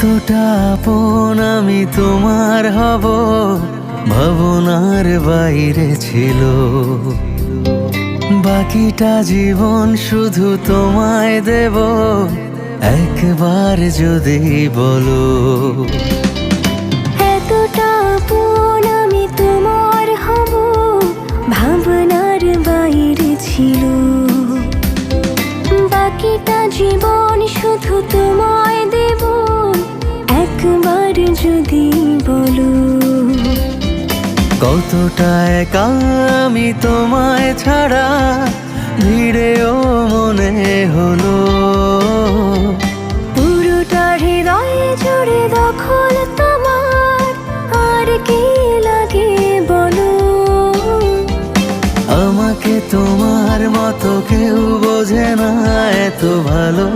কতটা আপন আমি তোমার হব ভাবনার বাইরে ছিল। বাকিটা জীবন শুধু তোমায় দেব, একবার যদি বলো। এতটা আপন আমি তোমার হব ভাবনার বাইরে ছিল। বাকিটা জীবন শুধু তোমায় দেব, একবার যদি বলো। কতটা একা আমি তোমায় ছাড়া, ভিড়েও মনে হলো। পুরোটা হৃদয় জুড়ে দখল তোমার, আর কি লাগে বলো। আমাকে তোমার মতো কেউ বোঝে না এত ভালো।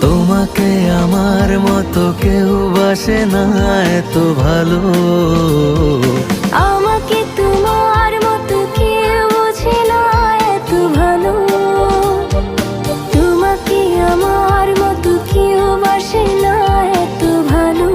তোমাকে আমার মতো কেউ বাসে না এত ভালো। আমাকে তোমার মতো কেউ বোঝে না এত ভালো। তোমাকে আমার মতো কেউ বাসে না এত ভালো।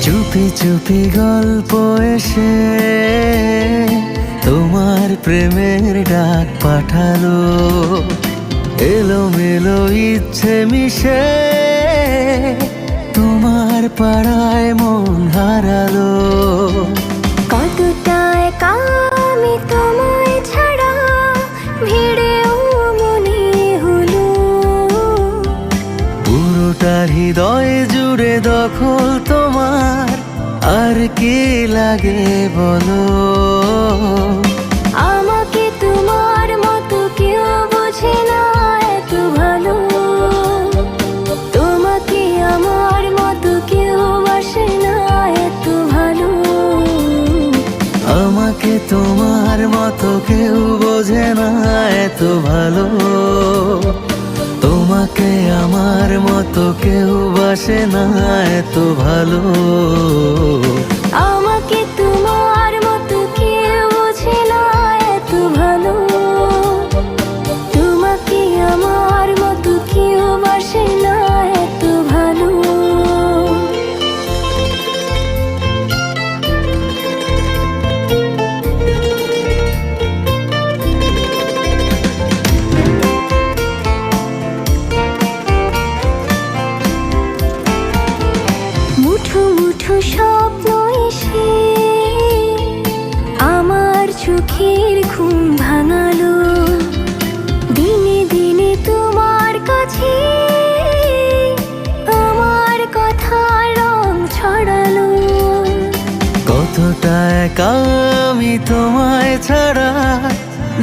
চুপি চুপি গল্প এসে তোমার প্রেমের ডাক পাঠালো। এলোমেলো ইচ্ছে মিশে তোমার পাড়ায় মন হারালো। কতটা একা আমি তোমায় ছাড়া, ভিড়েও মনে হলো। পুরোটা হৃদয় জুড়ে দখল তোমার, আর কি লাগে বলো। আমাকে তোমার মতো কেউ বোঝে না এত ভালো। তোমাকে আমার মতো কেউ বাসে না এত ভালো। আমাকে তোমার মতো কেউ বোঝে না এত ভালো। তোমাকে আমার মতো কেউ বাসে না এত ভালো। আমাকে তোমার মতো কেউ বোঝে না এত ভালো। তোমাকে আমার মতো কেউ বাসে না এত ভালো। মুঠো মুঠো স্বপ্ন এসে আমার চোখের ঘুম ভাঙালো। দিনে দিনে তোমার কাছে আমার কথার রং ছড়ালো। কতটা একা আমি তোমায় ছাড়া,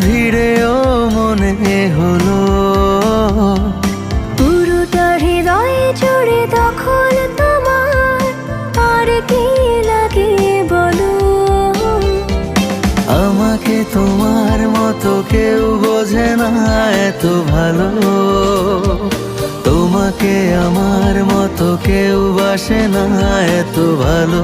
ভিড়েও মনে হলো। পুরোটা হৃদয় জুড়ে দখল তোমার, আর কি লাগে বলো। আমাকে তোমার মতো কেউ বোঝে না এত ভালো। তোমাকে আমার মতো কেউ বাসে না এত ভালো।